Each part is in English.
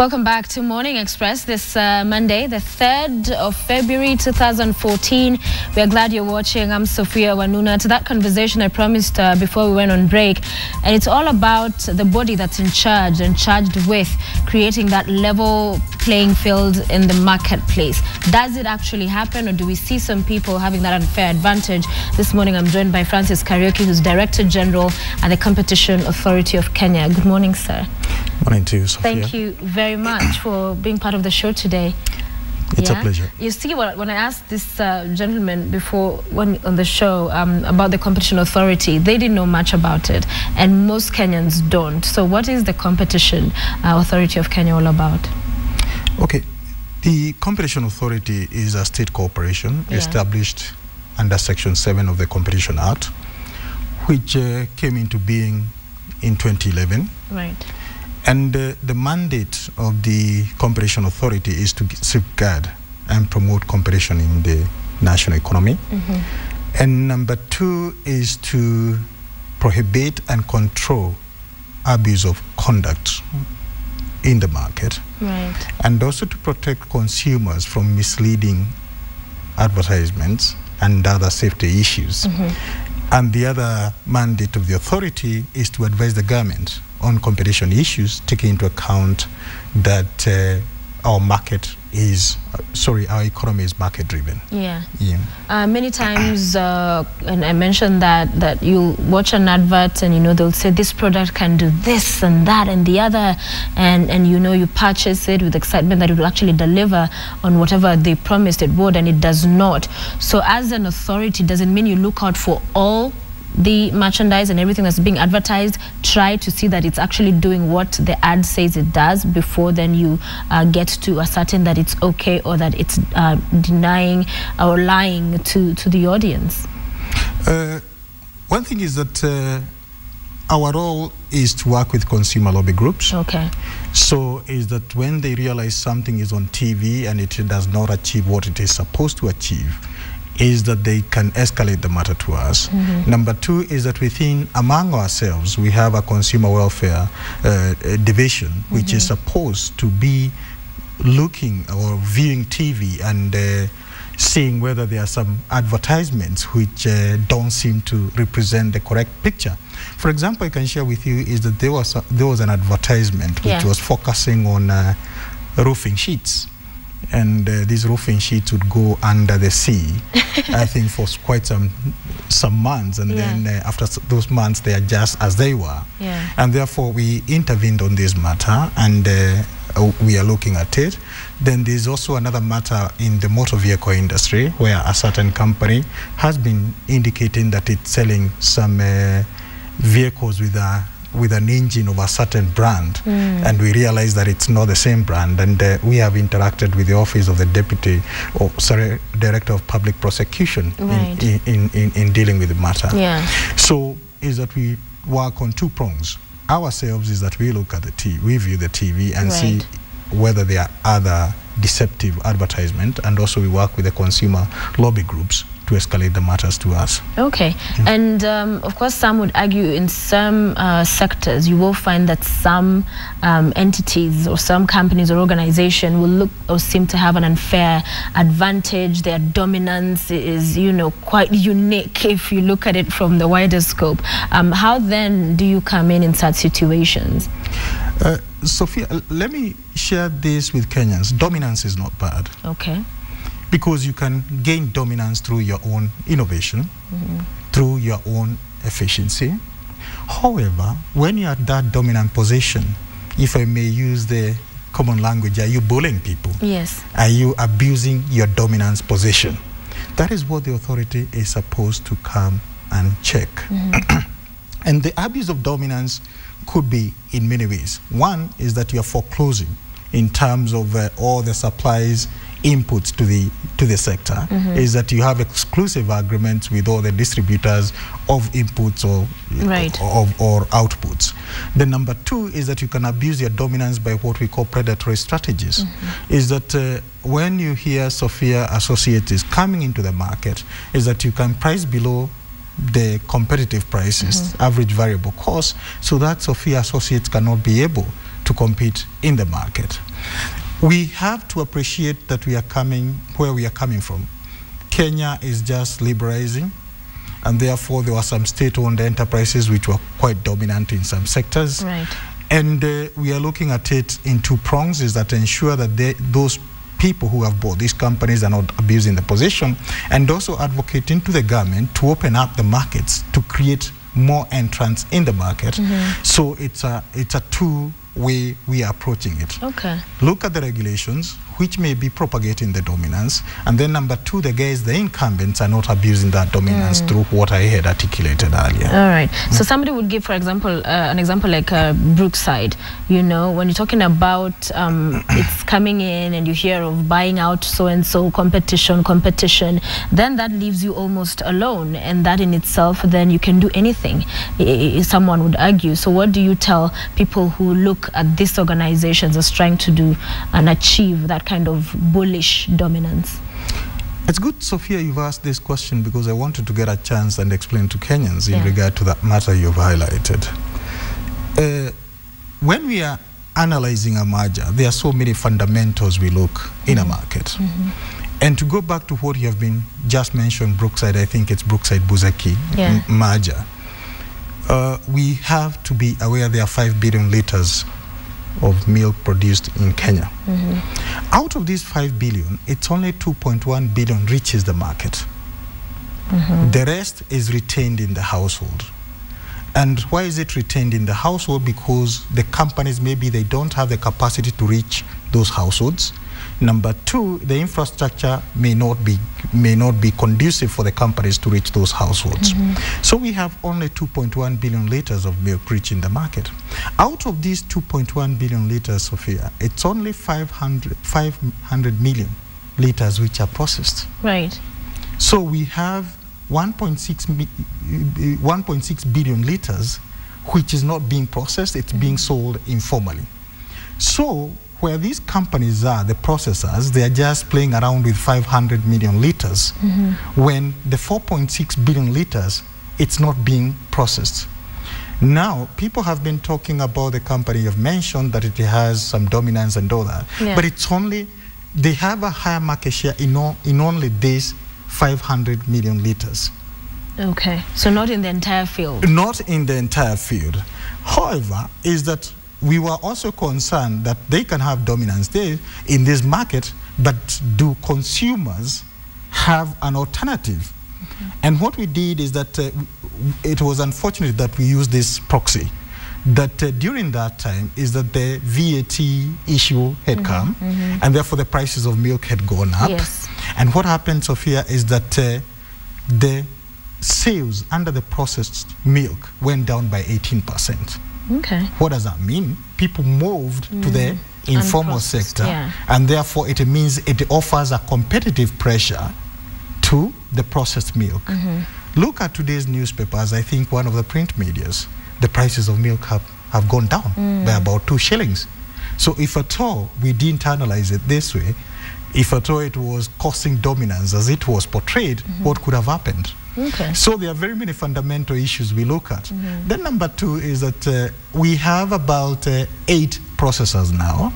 Welcome back to Morning Express this Monday, the 3rd of February 2014. We are glad you're watching. I'm Sophia Wanuna. To that conversation I promised before we went on break, and it's all about the body that's in charge and charged with creating that level playing field in the marketplace. Does it actually happen, or do we see some people having that unfair advantage? This morning I'm joined by Francis Kariuki, who's Director General at the Competition Authority of Kenya. Good morning, sir. Morning to you, Sophia. Thank you very much for being part of the show today. It's a pleasure. You see, when I asked this gentleman before on the show about the Competition Authority, they didn't know much about it, and most Kenyans don't. So what is the Competition Authority of Kenya all about? Okay, the Competition Authority is a state corporation established under Section 7 of the Competition Act, which came into being in 2011. Right. And the mandate of the Competition Authority is to safeguard and promote competition in the national economy. And number 2 is to prohibit and control abuse of conduct in the market. Right. And also to protect consumers from misleading advertisements and other safety issues. And the other mandate of the authority is to advise the government on competition issues, taking into account that our economy is market driven. Many times, and I mentioned that you watch an advert and they'll say this product can do this and that and the other, and you purchase it with excitement that it will actually deliver on whatever they promised it would, and it does not. So as an authority, does it mean you look out for all the merchandise and everything that's being advertised, try to see that it's actually doing what the ad says it does before then you get to ascertain that it's okay, or that it's denying or lying to the audience? One thing is that our role is to work with consumer lobby groups. Okay. So is that when they realize something is on TV and it does not achieve what it is supposed to achieve, is that they can escalate the matter to us. Number 2 is that among ourselves, we have a consumer welfare division, which is supposed to be looking or viewing TV and seeing whether there are some advertisements which don't seem to represent the correct picture. For example, I can share with you is that there was an advertisement which was focusing on roofing sheets. And these roofing sheets would go under the sea, I think, for quite some months. And then after those months, they are just as they were. And therefore, we intervened on this matter, and we are looking at it. Then there's also another matter in the motor vehicle industry, where a certain company has been indicating that it's selling some vehicles with an engine of a certain brand, and we realize that it's not the same brand, and we have interacted with the office of the Director of Public Prosecution in dealing with the matter. So is that we work on 2 prongs. Ourselves is that we look at the TV, we view the TV and see whether there are other deceptive advertisement, and also we work with the consumer lobby groups to escalate the matters to us. Okay. And of course, some would argue in some sectors you will find that some entities or some companies or organizations will look or seem to have an unfair advantage. Their dominance is, quite unique if you look at it from the wider scope. How then do you come in such situations? Sophia, let me share this with Kenyans. Dominance is not bad. Okay. Because you can gain dominance through your own innovation, through your own efficiency. However, when you're at that dominant position, if I may use the common language, are you bullying people? Yes. Are you abusing your dominance position? That is what the authority is supposed to come and check. And the abuse of dominance could be in many ways. One is that you're foreclosing in terms of all the supplies, inputs to the sector, is that you have exclusive agreements with all the distributors of inputs or outputs. The number 2 is that you can abuse your dominance by what we call predatory strategies. Is that when you hear Sophia Associates is coming into the market, is that you can price below the competitive prices, average variable cost, so that Sophia Associates cannot be able to compete in the market. We have to appreciate that we are coming where we are coming from. Kenya is just liberalizing, and therefore there were some state-owned enterprises which were quite dominant in some sectors. Right. And we are looking at it in two prongs, is that ensure that those people who have bought these companies are not abusing the position, and also advocating to the government to open up the markets to create more entrants in the market. So it's a two-way we are approaching it. Okay. Look at the regulations, which may be propagating the dominance, and then number two, the guys, the incumbents, are not abusing that dominance through what I had articulated earlier. All right. So somebody would give, for example, an example like Brookside. You know, when you're talking about it's coming in and you hear of buying out so-and-so, competition, then that leaves you almost alone, and that in itself, then you can do anything, someone would argue. So what do you tell people who look at these organizations as trying to do and achieve that kind of bullish dominance? It's good, Sophia, you've asked this question, because I wanted to get a chance and explain to Kenyans in regard to that matter you've highlighted. When we are analyzing a merger, there are so many fundamentals we look in a market. And to go back to what you have been just mentioned, Brookside, I think it's Brookside-Buzeki merger. We have to be aware there are 5 billion liters of milk produced in Kenya. Out of these 5 billion, it's only 2.1 billion reaches the market. The rest is retained in the household. And why is it retained in the household? Because the companies, maybe they don't have the capacity to reach those households. Number two, the infrastructure may not be conducive for the companies to reach those households. So we have only 2.1 billion liters of milk reaching the market. Out of these 2.1 billion liters, Sophia, it's only 500 million liters which are processed. Right. So we have 1.6 billion liters which is not being processed, it's being sold informally. So where these companies are, the processors, they are just playing around with 500 million liters when the 4.6 billion liters, it's not being processed. Now, people have been talking about the company you've mentioned, that it has some dominance and all that, but it's only, they have a higher market share in only this 500 million liters. Okay. So not in the entire field? Not in the entire field. However, is that we were also concerned that they can have dominance there in this market, but do consumers have an alternative? And what we did is that it was unfortunate that we used this proxy, that during that time is that the VAT issue had come, and therefore the prices of milk had gone up. And what happened, Sophia, is that the sales under the processed milk went down by 18%. Okay. What does that mean? People moved to the informal sector, and therefore it means it offers a competitive pressure to the processed milk. Look at today's newspapers. I think one of the print medias, the prices of milk have gone down by about 2 shillings. So if at all we didn't analyze it this way, if at all it was causing dominance as it was portrayed, what could have happened? So there are very many fundamental issues we look at. Then number two is that we have about 8 processors now.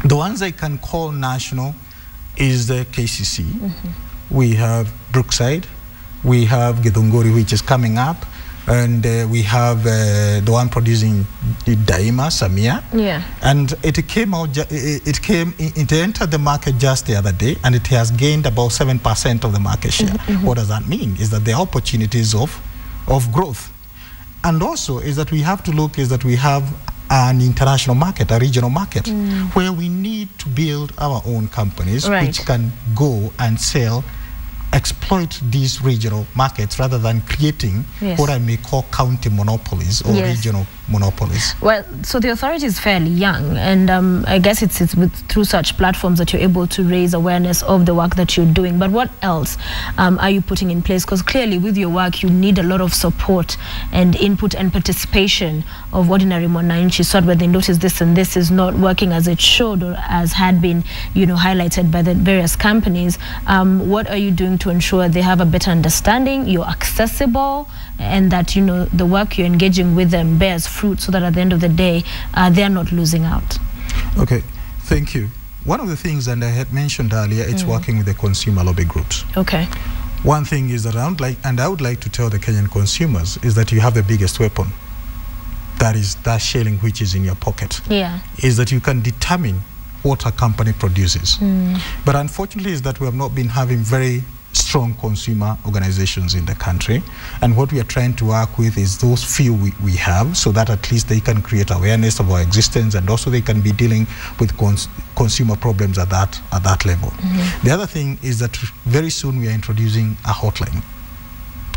The ones I can call national is the KCC. We have Brookside. We have Githunguri, which is coming up. And we have the one producing Daima, Samia. And it came out, it entered the market just the other day, and it has gained about 7% of the market share. What does that mean? Is that there are opportunities of growth. And also is that we have to look is that we have an international market, a regional market, where we need to build our own companies which can go and sell, exploit these regional markets rather than creating what I may call county monopolies or regional monopolies? Well, so the authority is fairly young, and I guess it's through such platforms that you're able to raise awareness of the work that you're doing. But what else are you putting in place? Because clearly with your work, you need a lot of support and input and participation of ordinary mwananchi, so when they notice this and this is not working as it should or as had been, highlighted by the various companies. What are you doing to ensure they have a better understanding, you're accessible, and that the work you're engaging with them bears fruit, so that at the end of the day they're not losing out? Okay, thank you. One of the things, and I had mentioned earlier, it's working with the consumer lobby groups. Okay. One thing is that I would like to tell the Kenyan consumers is that you have the biggest weapon. That is that shilling which is in your pocket. Yeah. Is that you can determine what a company produces. But unfortunately is that we have not been having very strong consumer organizations in the country, and what we are trying to work with is those few we have, so that at least they can create awareness of our existence, and also they can be dealing with consumer problems at that level. The other thing is that very soon we are introducing a hotline,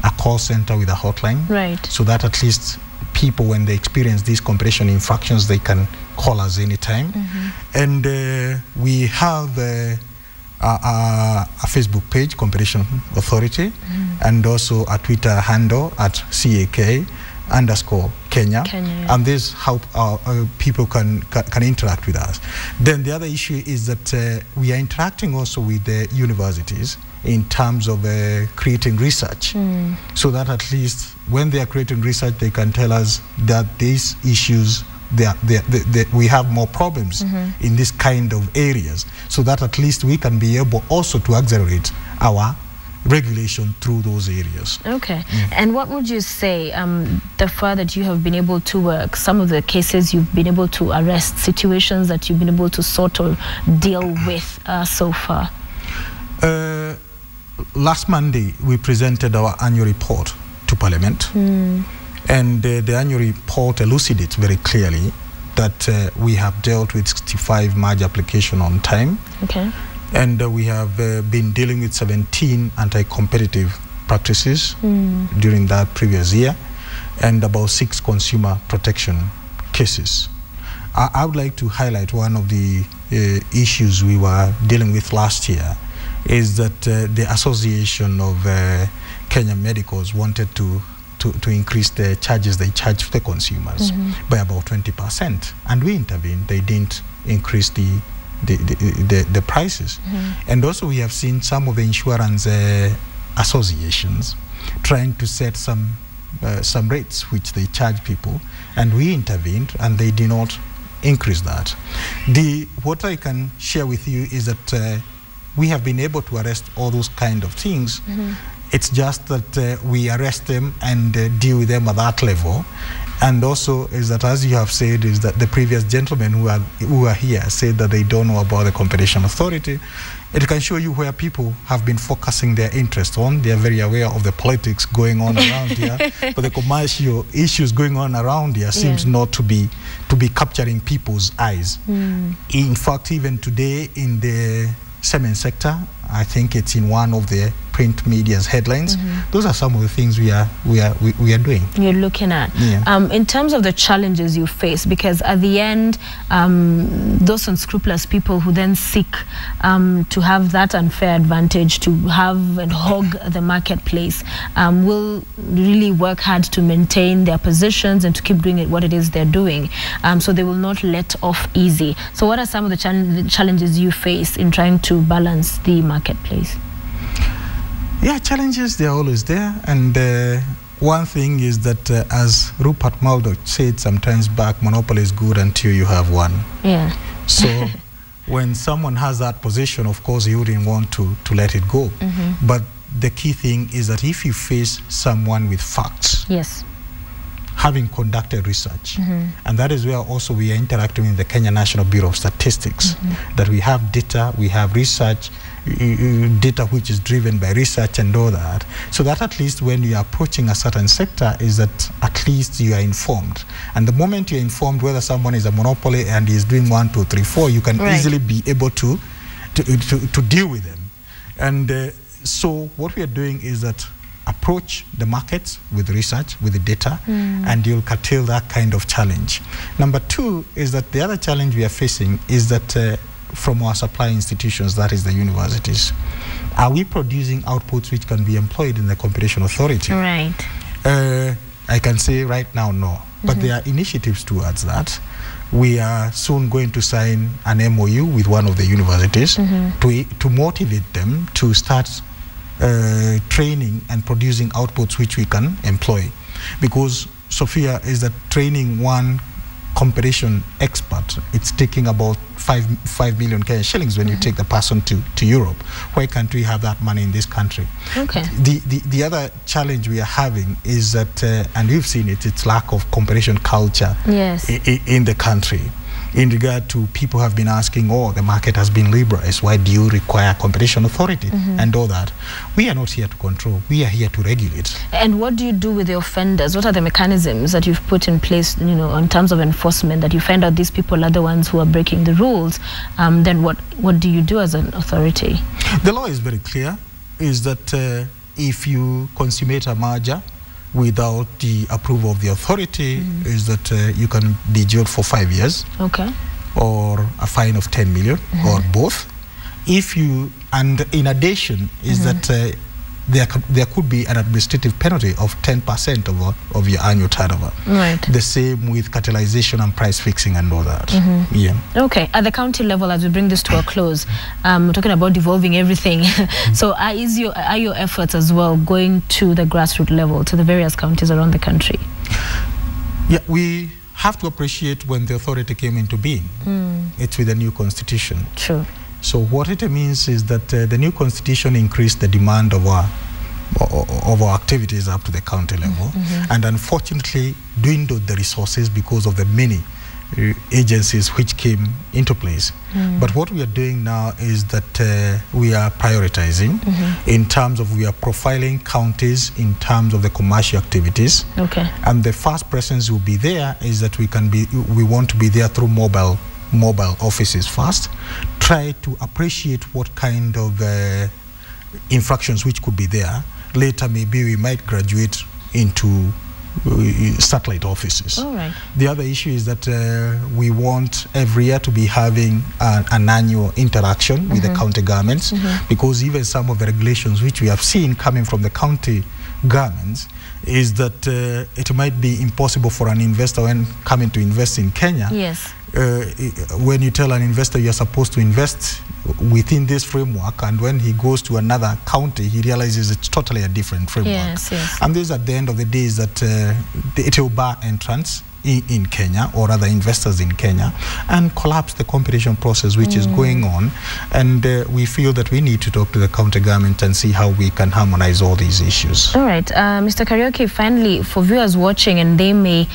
a call center with a hotline, right, so that at least people, when they experience these competition infractions, they can call us anytime. And we have a Facebook page, Competition Authority, and also a Twitter handle at CAK_Kenya. And this how people can interact with us. Then the other issue is that we are interacting also with the universities in terms of creating research, so that at least when they are creating research, they can tell us that these issues, we have more problems in this kind of areas, so that at least we can be able also to accelerate our regulation through those areas. Okay. And what would you say, the further that you have been able to work, some of the cases you've been able to arrest, situations that you've been able to sort of deal with so far? Last Monday, we presented our annual report to Parliament. And the annual report elucidates very clearly that we have dealt with 65 merger applications on time. Okay. And we have been dealing with 17 anti-competitive practices during that previous year, and about 6 consumer protection cases. I would like to highlight one of the issues we were dealing with last year, is that the Association of Kenyan Medicals wanted to increase the charges they charge the consumers by about 20%, and we intervened. They didn't increase the prices. And also we have seen some of the insurance associations trying to set some rates which they charge people, and we intervened and they did not increase that. What I can share with you is that we have been able to arrest all those kind of things. It's just that we arrest them and deal with them at that level. And also is that, as you have said, is that the previous gentlemen who are here said that they don't know about the Competition Authority. It can show you where people have been focusing their interest on. They are very aware of the politics going on around here, but the commercial issues going on around here seems not to be capturing people's eyes. In fact, even today in the cement sector, I think it's in one of the print media's headlines. Those are some of the things we are doing. You're looking at. In terms of the challenges you face, because at the end, those unscrupulous people who then seek to have that unfair advantage, to have and hog the marketplace, will really work hard to maintain their positions and to keep doing what it is they're doing. So they will not let off easy. So what are some of the challenges you face in trying to balance the marketplace? Yeah, challenges, they're always there. And one thing is that, as Rupert Murdoch said sometimes back, monopoly is good until you have one. Yeah. So when someone has that position, of course, you wouldn't want to let it go. But the key thing is that if you face someone with facts, having conducted research, and that is where also we are interacting with the Kenya National Bureau of Statistics, that we have data, we have research, data which is driven by research and all that, so that at least when you are approaching a certain sector, is that at least you are informed. And the moment you're informed whether someone is a monopoly and is doing 1, 2, 3, 4, you can easily be able to deal with them. And so what we are doing is that approach the markets with research, with the data, and you'll curtail that kind of challenge. Number two is that the other challenge we are facing is that from our supply institutions, that is the universities, are we producing outputs which can be employed in the Competition Authority? Right. I can say right now, no. But there are initiatives towards that. We are soon going to sign an MOU with one of the universities to motivate them to start training and producing outputs which we can employ. Because, Sophia, is that training one competition expert, it's taking about 5 million Kenyan shillings when you take the person to Europe. Why can't we have that money in this country? Okay. The other challenge we are having is that, and we've seen it, it's lack of competition culture in the country. In regard to people have been asking, oh, the market has been liberalized, why do you require competition authority and all that? We are not here to control, we are here to regulate. And what do you do with the offenders? What are the mechanisms that you've put in place, you know, in terms of enforcement, that you find out these people are the ones who are breaking the rules? Then what do you do as an authority? The law is very clear, is that if you consummate a merger without the approval of the authority, is that you can be jailed for 5 years, or a fine of 10 million, or both. If you, and in addition, is that there could be an administrative penalty of 10% of your annual turnover. Right. The same with cartelization and price fixing and all that. Yeah. Okay. At the county level, as we bring this to a close, we're talking about devolving everything. So are your efforts as well going to the grassroots level, to the various counties around the country? Yeah, we have to appreciate when the authority came into being. It's with a new constitution. True. So what it means is that the new constitution increased the demand of our activities up to the county level, and unfortunately dwindled the resources because of the many agencies which came into place. But what we are doing now is that we are prioritizing in terms of, we are profiling counties in terms of the commercial activities. And the first presence will be there is that we want to be there through mobile offices first, try to appreciate what kind of infractions which could be there. Later, maybe we might graduate into satellite offices. All right. The other issue is that we want every year to be having an annual interaction with the county governments, because even some of the regulations which we have seen coming from the county governments is that it might be impossible for an investor, when coming to invest in Kenya, when you tell an investor you're supposed to invest within this framework, and when he goes to another county, he realizes it's totally a different framework. And this, at the end of the day, is that it will bar entrance in Kenya, or other investors in Kenya, and collapse the competition process which is going on. And we feel that we need to talk to the county government and see how we can harmonize all these issues. All right. Mr. Kariuki, finally, for viewers watching and they may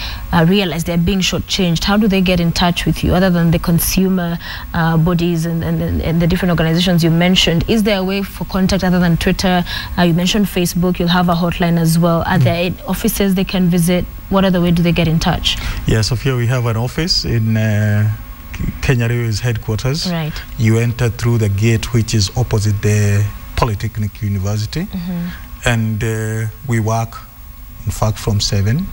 realize they're being shortchanged, how do they get in touch with you, other than the consumer bodies and the different organizations you mentioned? Is there a way for contact other than Twitter? You mentioned Facebook. You'll have a hotline as well. Are there offices they can visit? What other way do they get in touch? Yeah, Sophia, we have an office in Kenya Railways headquarters. Right. You enter through the gate which is opposite the Polytechnic University, and we work, in fact, from 7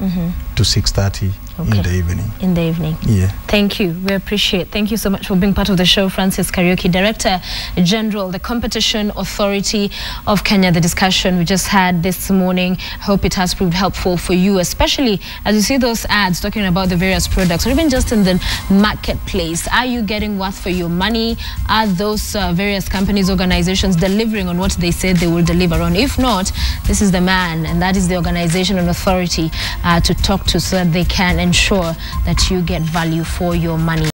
to 6:30 in the evening. In the evening. Yeah. Thank you. We appreciate. Thank you so much for being part of the show, Francis Kariuki, Director General, the Competition Authority of Kenya. The discussion we just had this morning, I hope it has proved helpful for you, especially as you see those ads talking about the various products, or even just in the marketplace. Are you getting worth for your money? Are those various companies, organizations delivering on what they said they will deliver on? If not, this is the man, and that is the organization and authority to talk to, so that they can ensure that you get value for your money.